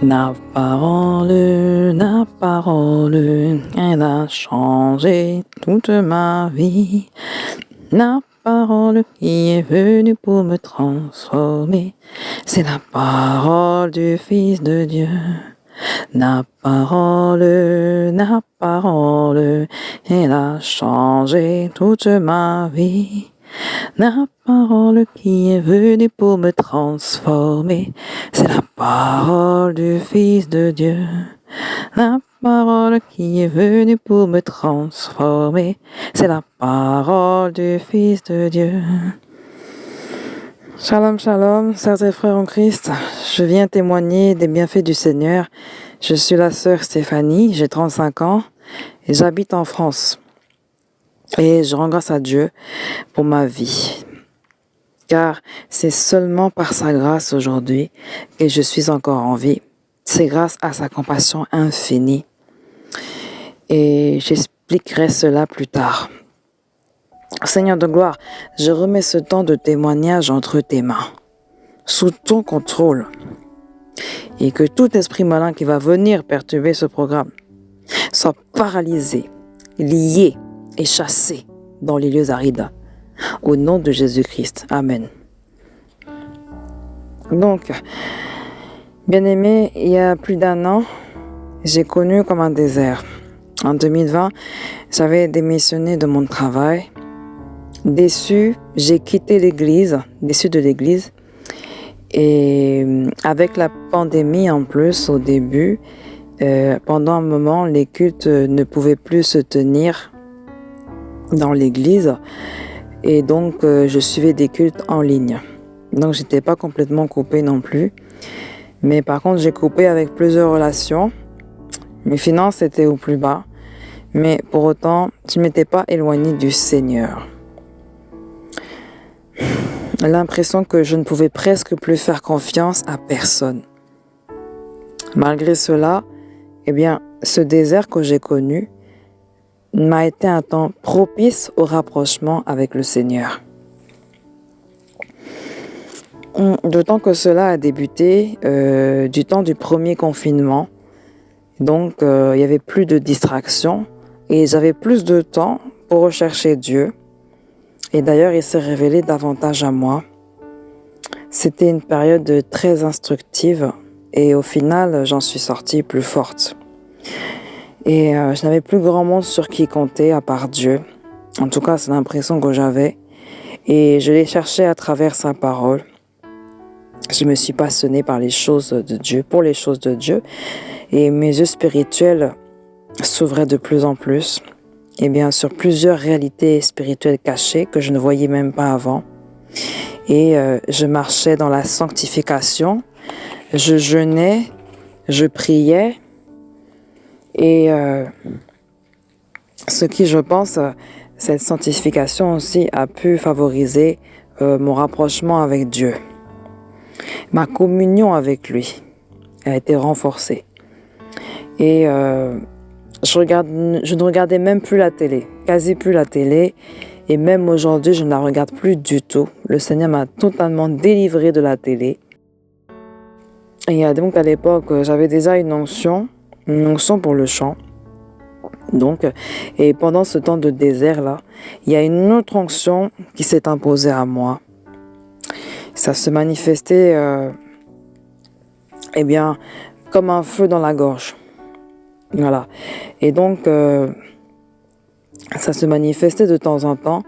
La parole, elle a changé toute ma vie. La parole qui est venue pour me transformer, c'est la parole du Fils de Dieu. La parole, elle a changé toute ma vie. La parole qui est venue pour me transformer, c'est la parole du Fils de Dieu. La parole qui est venue pour me transformer, c'est la parole du Fils de Dieu. Shalom, shalom, sœurs et frères en Christ. Je viens témoigner des bienfaits du Seigneur. Je suis la sœur Stéphanie, j'ai 35 ans et j'habite en France. Et je rends grâce à Dieu pour ma vie. Car c'est seulement par sa grâce aujourd'hui que je suis encore en vie. C'est grâce à sa compassion infinie. Et j'expliquerai cela plus tard. Seigneur de gloire, je remets ce temps de témoignage entre tes mains, sous ton contrôle. Et que tout esprit malin qui va venir perturber ce programme soit paralysé, lié et chassé dans les lieux arides. Au nom de Jésus-Christ. Amen. Donc, bien-aimé, il y a plus d'1 an, j'ai connu comme un désert. En 2020, j'avais démissionné de mon travail. Déçu, j'ai quitté l'église, déçu de l'église. Et avec la pandémie en plus, au début, pendant un moment, les cultes ne pouvaient plus se tenir dans l'église. Et donc, je suivais des cultes en ligne. Donc, j'étais pas complètement coupée non plus. Mais par contre, j'ai coupé avec plusieurs relations. Mes finances étaient au plus bas. Mais pour autant, je m'étais pas éloignée du Seigneur. L'impression que je ne pouvais presque plus faire confiance à personne. Malgré cela, eh bien, ce désert que j'ai connu m'a été un temps propice au rapprochement avec le Seigneur. D'autant que cela a débuté du temps du premier confinement. Donc, il y avait plus de distractions et j'avais plus de temps pour rechercher Dieu. Et d'ailleurs, il s'est révélé davantage à moi. C'était une période très instructive et au final, j'en suis sortie plus forte. Et je n'avais plus grand monde sur qui compter à part Dieu. En tout cas, c'est l'impression que j'avais. Et je l'ai cherché à travers sa parole. Je me suis passionnée par les choses de Dieu, pour les choses de Dieu. Et mes yeux spirituels s'ouvraient de plus en plus. Et bien sur plusieurs réalités spirituelles cachées que je ne voyais même pas avant. Et je marchais dans la sanctification. Je jeûnais, je priais. Et ce qui, je pense, cette sanctification aussi a pu favoriser mon rapprochement avec Dieu. Ma communion avec lui a été renforcée. Et je ne regardais même plus la télé, quasi plus la télé. Et même aujourd'hui, je ne la regarde plus du tout. Le Seigneur m'a totalement délivrée de la télé. Et donc à l'époque, j'avais déjà une onction pour le chant. Donc, et pendant ce temps de désert-là, il y a une autre onction qui s'est imposée à moi. Ça se manifestait, comme un feu dans la gorge. Voilà. Et donc, ça se manifestait de temps en temps.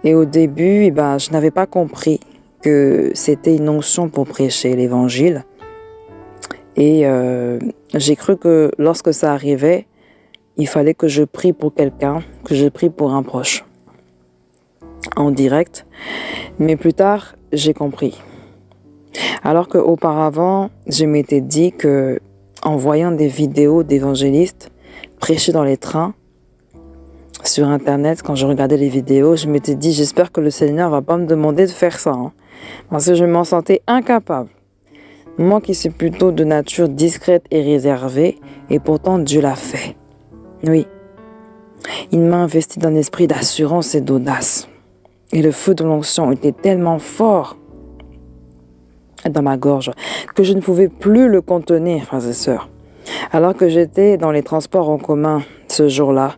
Et au début, je n'avais pas compris que c'était une onction pour prêcher l'évangile. Et j'ai cru que lorsque ça arrivait, il fallait que je prie pour quelqu'un, que je prie pour un proche. En direct. Mais plus tard, j'ai compris. Alors qu'auparavant, je m'étais dit que en voyant des vidéos d'évangélistes prêcher dans les trains, sur Internet, quand je regardais les vidéos, je m'étais dit, j'espère que le Seigneur va pas me demander de faire ça. Parce que je m'en sentais incapable. Moi qui suis plutôt de nature discrète et réservée, et pourtant Dieu l'a fait. Oui. Il m'a investi d'un esprit d'assurance et d'audace. Et le feu de l'onction était tellement fort dans ma gorge, que je ne pouvais plus le contenir, frères et sœurs. Alors que j'étais dans les transports en commun ce jour-là,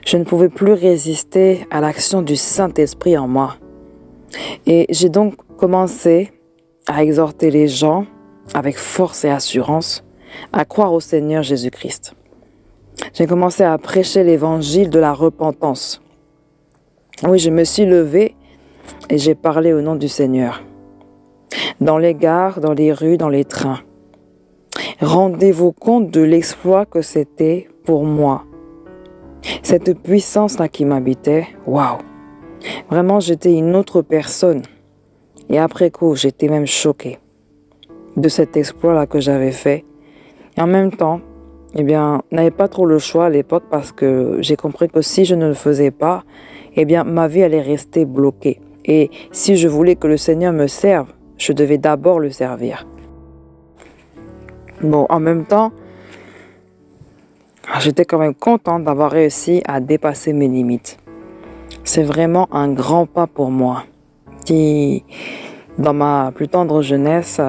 je ne pouvais plus résister à l'action du Saint-Esprit en moi. Et j'ai donc commencé à exhorter les gens avec force et assurance à croire au Seigneur Jésus-Christ. J'ai commencé à prêcher l'évangile de la repentance. Oui, je me suis levée et j'ai parlé au nom du Seigneur. Dans les gares, dans les rues, dans les trains. Rendez-vous compte de l'exploit que c'était pour moi. Cette puissance-là qui m'habitait, waouh! Vraiment, j'étais une autre personne. Et après coup, j'étais même choquée de cet exploit-là que j'avais fait. Et en même temps, n'avais pas trop le choix à l'époque parce que j'ai compris que si je ne le faisais pas, ma vie allait rester bloquée. Et si je voulais que le Seigneur me serve, je devais d'abord le servir. Bon, en même temps, j'étais quand même contente d'avoir réussi à dépasser mes limites. C'est vraiment un grand pas pour moi, qui, dans ma plus tendre jeunesse,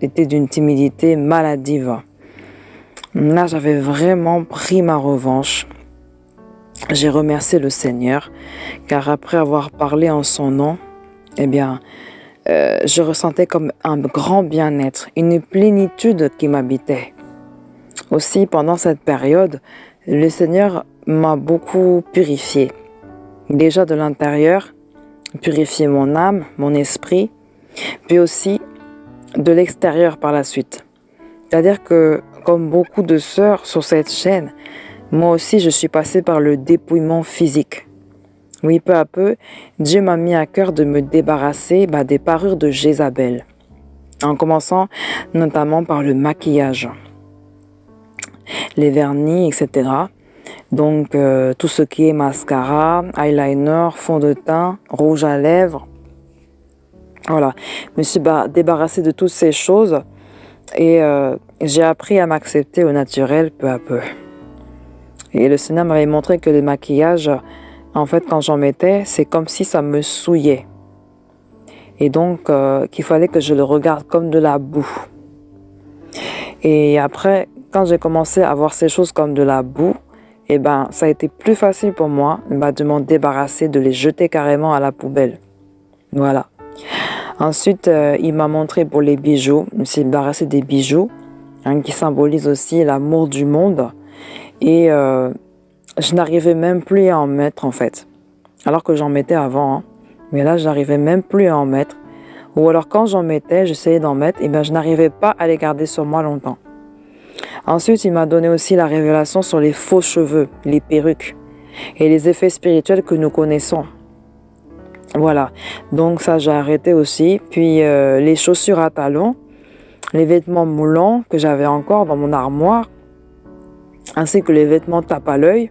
était d'une timidité maladive. Là, j'avais vraiment pris ma revanche. J'ai remercié le Seigneur, car après avoir parlé en son nom, je ressentais comme un grand bien-être, une plénitude qui m'habitait. Aussi, pendant cette période, le Seigneur m'a beaucoup purifié. Déjà de l'intérieur, purifier mon âme, mon esprit, puis aussi de l'extérieur par la suite. C'est-à-dire que, comme beaucoup de sœurs sur cette chaîne, moi aussi je suis passée par le dépouillement physique. Oui, peu à peu, Dieu m'a mis à cœur de me débarrasser des parures de Jézabel, en commençant notamment par le maquillage, les vernis, etc. Donc, tout ce qui est mascara, eyeliner, fond de teint, rouge à lèvres. Voilà, je me suis débarrassée de toutes ces choses et j'ai appris à m'accepter au naturel peu à peu. Et le Seigneur m'avait montré que le maquillage, en fait, quand j'en mettais, c'est comme si ça me souillait. Et donc, qu'il fallait que je le regarde comme de la boue. Et après, quand j'ai commencé à voir ces choses comme de la boue, ça a été plus facile pour moi de m'en débarrasser, de les jeter carrément à la poubelle. Voilà. Ensuite, il m'a montré pour les bijoux. Je me suis débarrassée des bijoux, qui symbolisent aussi l'amour du monde. Et je n'arrivais même plus à en mettre, en fait. Alors que j'en mettais avant. Mais là, je n'arrivais même plus à en mettre. Ou alors, quand j'en mettais, j'essayais d'en mettre, je n'arrivais pas à les garder sur moi longtemps. Ensuite, il m'a donné aussi la révélation sur les faux cheveux, les perruques et les effets spirituels que nous connaissons. Voilà, donc ça j'ai arrêté aussi. Puis les chaussures à talons, les vêtements moulants que j'avais encore dans mon armoire, ainsi que les vêtements tape à l'œil.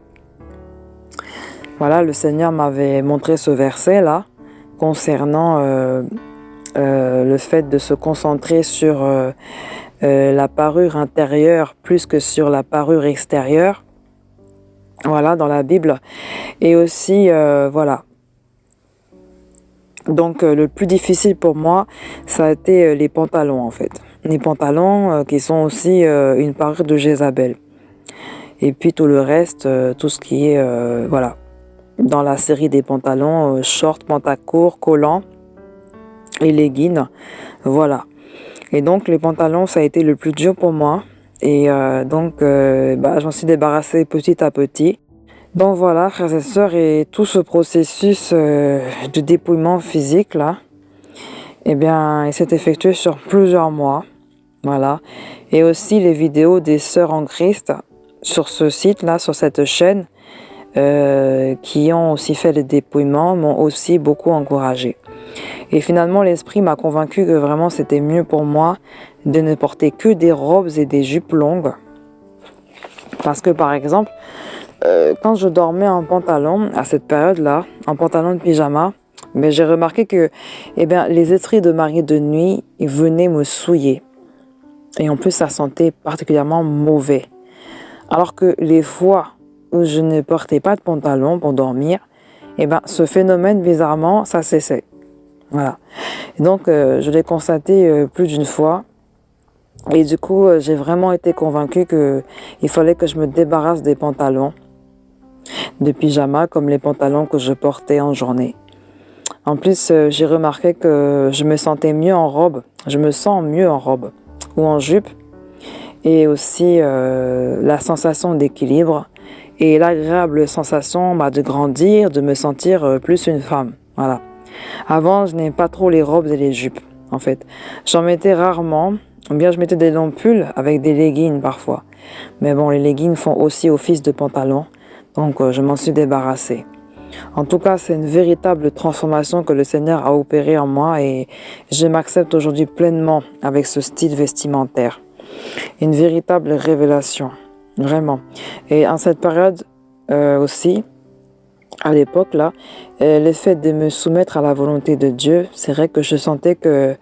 Voilà, le Seigneur m'avait montré ce verset-là concernant le fait de se concentrer sur la parure intérieure plus que sur la parure extérieure. Voilà, dans la Bible. Et aussi, voilà. Donc, le plus difficile pour moi, ça a été les pantalons, en fait. Les pantalons qui sont aussi une parure de Jézabel. Et puis, tout le reste, tout ce qui est, voilà, dans la série des pantalons, shorts, pantacourts, collants et leggings. Voilà. Et donc, les pantalons, ça a été le plus dur pour moi. Et j'en suis débarrassée petit à petit. Donc voilà, frères et sœurs, et tout ce processus de dépouillement physique, là, il s'est effectué sur plusieurs mois. Voilà. Et aussi les vidéos des sœurs en Christ sur ce site-là, sur cette chaîne, qui ont aussi fait le dépouillement, m'ont aussi beaucoup encouragée. Et finalement, l'Esprit m'a convaincu que vraiment c'était mieux pour moi de ne porter que des robes et des jupes longues. Parce que par exemple, quand je dormais en pantalon, à cette période-là, en pantalon de pyjama, j'ai remarqué que les esprits de mari de nuit ils venaient me souiller. Et en plus, ça sentait particulièrement mauvais. Alors que les fois où je ne portais pas de pantalon pour dormir, ce phénomène, bizarrement, ça cessait. Voilà. Et donc, je l'ai constaté plus d'une fois. Et du coup, j'ai vraiment été convaincue qu'il fallait que je me débarrasse des pantalons de pyjama comme les pantalons que je portais en journée. En plus, j'ai remarqué que je me sentais mieux en robe. Je me sens mieux en robe ou en jupe. Et aussi la sensation d'équilibre et l'agréable sensation de grandir, de me sentir plus une femme. Voilà. Avant, je n'aimais pas trop les robes et les jupes, en fait. J'en mettais rarement, ou bien je mettais des longs pulls avec des leggings parfois. Mais bon, les leggings font aussi office de pantalon, donc je m'en suis débarrassée. En tout cas, c'est une véritable transformation que le Seigneur a opérée en moi et je m'accepte aujourd'hui pleinement avec ce style vestimentaire. Une véritable révélation, vraiment. Et en cette période aussi, à l'époque là, le fait de me soumettre à la volonté de Dieu, c'est vrai que je sentais que,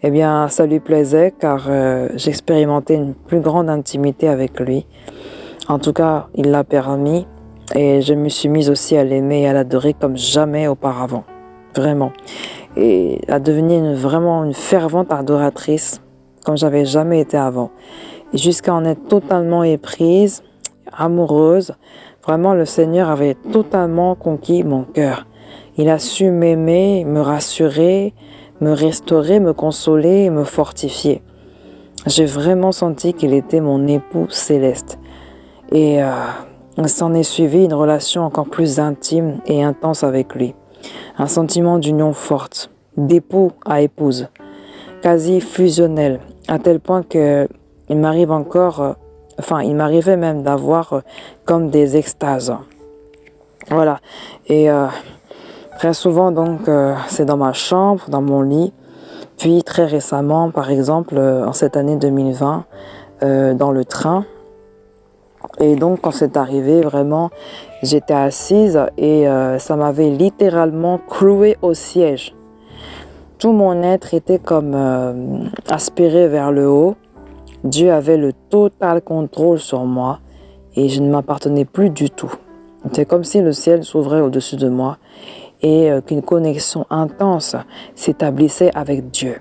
eh bien, ça lui plaisait car j'expérimentais une plus grande intimité avec lui. En tout cas, il l'a permis et je me suis mise aussi à l'aimer et à l'adorer comme jamais auparavant, vraiment. Et à devenir vraiment une fervente adoratrice comme j'avais jamais été avant. Et jusqu'à en être totalement éprise, amoureuse. Vraiment, le Seigneur avait totalement conquis mon cœur. Il a su m'aimer, me rassurer, me restaurer, me consoler et me fortifier. J'ai vraiment senti qu'il était mon époux céleste. Et s'en est suivi une relation encore plus intime et intense avec lui. Un sentiment d'union forte, d'époux à épouse, quasi fusionnel, à tel point que il m'arrive encore, il m'arrivait même d'avoir comme des extases. Voilà. Et très souvent, donc, c'est dans ma chambre, dans mon lit. Puis très récemment, par exemple, en cette année 2020, dans le train. Et donc, quand c'est arrivé, vraiment, j'étais assise et ça m'avait littéralement cloué au siège. Tout mon être était comme aspiré vers le haut. Dieu avait le total contrôle sur moi et je ne m'appartenais plus du tout. C'est comme si le ciel s'ouvrait au-dessus de moi et qu'une connexion intense s'établissait avec Dieu.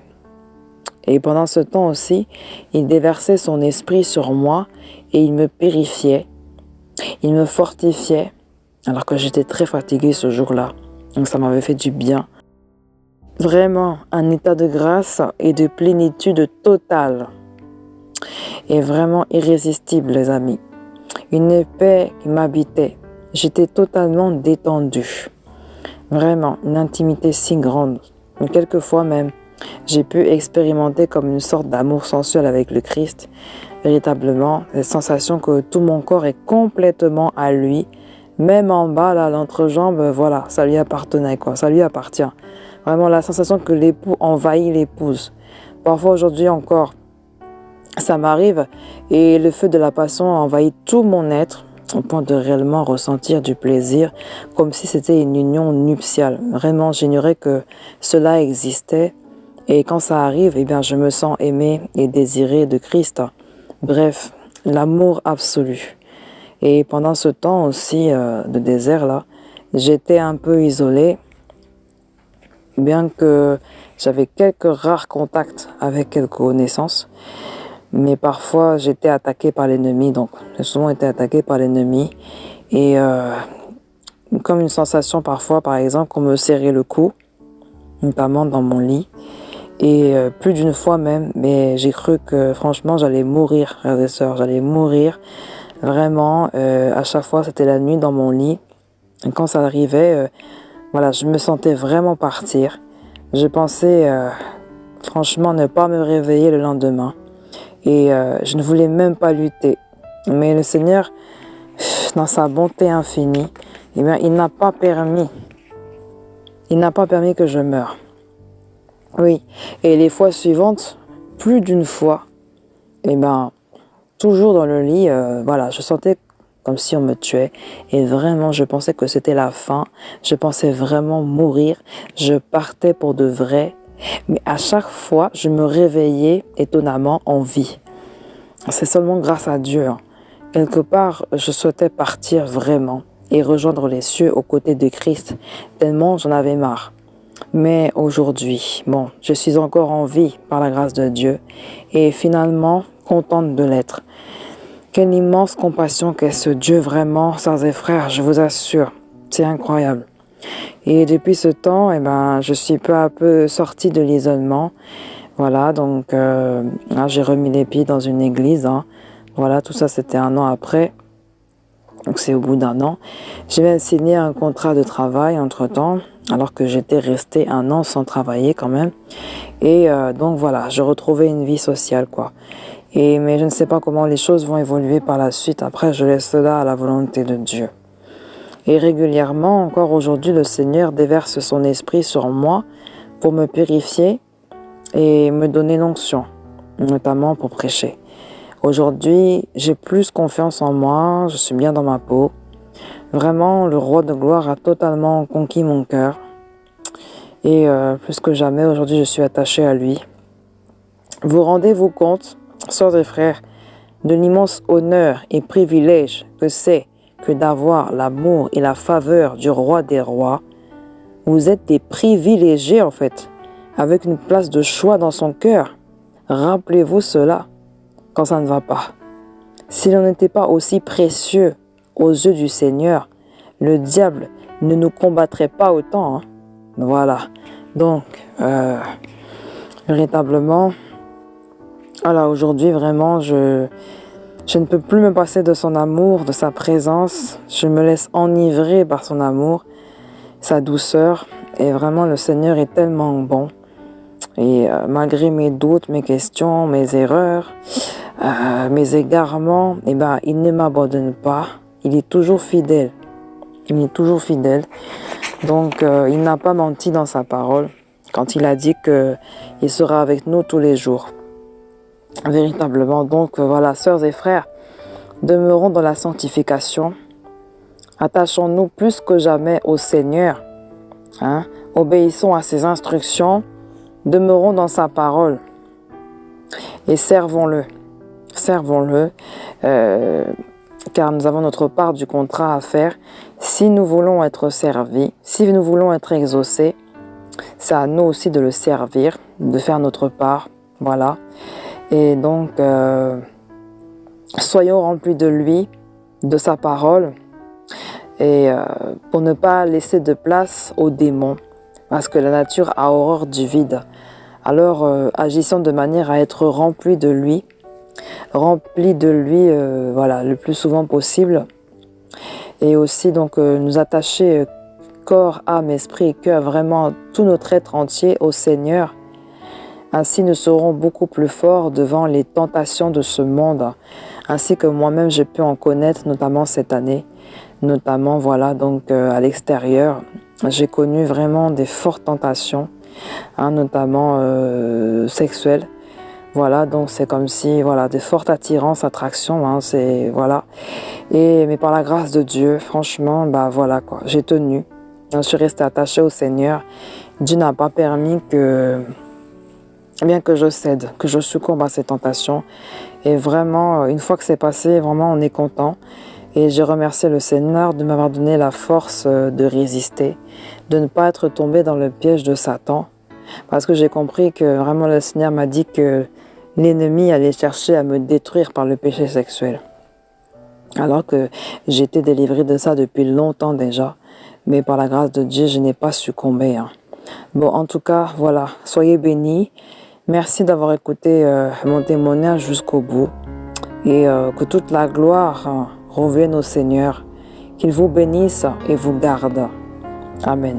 Et pendant ce temps aussi, il déversait son esprit sur moi et il me purifiait, il me fortifiait, alors que j'étais très fatiguée ce jour-là. Donc ça m'avait fait du bien. Vraiment un état de grâce et de plénitude totale. Et vraiment irrésistible, les amis. Une paix qui m'habitait. J'étais totalement détendue. Vraiment, une intimité si grande. Et quelquefois même, j'ai pu expérimenter comme une sorte d'amour sensuel avec le Christ. Véritablement, cette sensation que tout mon corps est complètement à lui. Même en bas, là, l'entrejambe, voilà, ça lui appartenait, quoi. Ça lui appartient. Vraiment, la sensation que l'époux envahit l'épouse. Parfois, aujourd'hui encore, ça m'arrive et le feu de la passion envahit tout mon être au point de réellement ressentir du plaisir comme si c'était une union nuptiale. Vraiment, j'ignorais que cela existait et quand ça arrive, eh bien, je me sens aimée et désirée de Christ. Bref, l'amour absolu. Et pendant ce temps aussi de désert là, j'étais un peu isolée, bien que j'avais quelques rares contacts avec quelques connaissances. Mais parfois, j'étais attaquée par l'ennemi, donc j'ai souvent été attaquée par l'ennemi. Et comme une sensation parfois, par exemple, qu'on me serrait le cou, notamment dans mon lit. Et plus d'une fois même, mais j'ai cru que franchement, j'allais mourir, frères et sœurs, j'allais mourir. Vraiment, à chaque fois, c'était la nuit dans mon lit. Et quand ça arrivait, voilà, je me sentais vraiment partir. Je pensais, franchement, ne pas me réveiller le lendemain. Et je ne voulais même pas lutter. Mais le Seigneur, dans sa bonté infinie, eh bien, il n'a pas permis que je meure. Oui. Et les fois suivantes, plus d'une fois, eh bien, toujours dans le lit, voilà, je sentais comme si on me tuait. Et vraiment, je pensais que c'était la fin. Je pensais vraiment mourir. Je partais pour de vrai. Mais à chaque fois, je me réveillais étonnamment en vie. C'est seulement grâce à Dieu. Quelque part, je souhaitais partir vraiment et rejoindre les cieux aux côtés de Christ, tellement j'en avais marre. Mais aujourd'hui, bon, je suis encore en vie par la grâce de Dieu et finalement contente de l'être. Quelle immense compassion qu'est ce Dieu vraiment, sœurs et frères, je vous assure, c'est incroyable. Et depuis ce temps, je suis peu à peu sortie de l'isolement. Voilà, donc là, j'ai remis les pieds dans une église. Voilà, tout ça, c'était 1 an après. Donc c'est au bout d'1 an. J'ai même signé un contrat de travail entre-temps, alors que j'étais restée 1 an sans travailler quand même. Et donc voilà, je retrouvais une vie sociale, quoi. Mais je ne sais pas comment les choses vont évoluer par la suite. Après, je laisse cela à la volonté de Dieu. Et régulièrement, encore aujourd'hui, le Seigneur déverse son esprit sur moi pour me purifier et me donner l'onction, notamment pour prêcher. Aujourd'hui, j'ai plus confiance en moi, je suis bien dans ma peau. Vraiment, le roi de gloire a totalement conquis mon cœur. Et plus que jamais, aujourd'hui, je suis attachée à lui. Vous rendez-vous compte, sœurs et frères, de l'immense honneur et privilège que c'est que d'avoir l'amour et la faveur du roi des rois. Vous êtes des privilégiés en fait, avec une place de choix dans son cœur. Rappelez-vous cela quand ça ne va pas. Si l'on n'était pas aussi précieux aux yeux du Seigneur, le diable ne nous combattrait pas autant. Voilà. Donc, véritablement, voilà, aujourd'hui, vraiment, je ne peux plus me passer de son amour, de sa présence. Je me laisse enivrer par son amour, sa douceur. Et vraiment, le Seigneur est tellement bon. Et malgré mes doutes, mes questions, mes erreurs, mes égarements, il ne m'abandonne pas. Il est toujours fidèle. Il est toujours fidèle. Donc, il n'a pas menti dans sa parole quand il a dit qu'il sera avec nous tous les jours. Véritablement. Donc, voilà, sœurs et frères, demeurons dans la sanctification. Attachons-nous plus que jamais au Seigneur. Obéissons à ses instructions. Demeurons dans sa parole. Et servons-le. Servons-le. Car nous avons notre part du contrat à faire. Si nous voulons être servis, si nous voulons être exaucés, c'est à nous aussi de le servir, de faire notre part. Voilà. Et donc, soyons remplis de lui, de sa parole, et pour ne pas laisser de place aux démons, parce que la nature a horreur du vide. Alors, agissons de manière à être remplis de lui, voilà, le plus souvent possible, et aussi donc nous attacher corps, âme, esprit et cœur, vraiment tout notre être entier au Seigneur. Ainsi, nous serons beaucoup plus forts devant les tentations de ce monde, ainsi que moi-même, j'ai pu en connaître, notamment cette année, notamment, voilà, donc à l'extérieur. J'ai connu vraiment des fortes tentations, notamment sexuelles. Voilà, donc c'est comme si, voilà, des fortes attirances, attractions, c'est, voilà. Mais par la grâce de Dieu, franchement, voilà, quoi, j'ai tenu. Je suis restée attachée au Seigneur. Dieu n'a pas permis que je cède, que je succombe à ces tentations. Et vraiment, une fois que c'est passé, vraiment, on est content. Et je remercie le Seigneur de m'avoir donné la force de résister, de ne pas être tombée dans le piège de Satan. Parce que j'ai compris que vraiment le Seigneur m'a dit que l'ennemi allait chercher à me détruire par le péché sexuel. Alors que j'ai été délivrée de ça depuis longtemps déjà. Mais par la grâce de Dieu, je n'ai pas succombé. Bon, en tout cas, voilà, soyez bénis. Merci d'avoir écouté mon témoignage jusqu'au bout. Et que toute la gloire revienne au Seigneur. Qu'il vous bénisse et vous garde. Amen.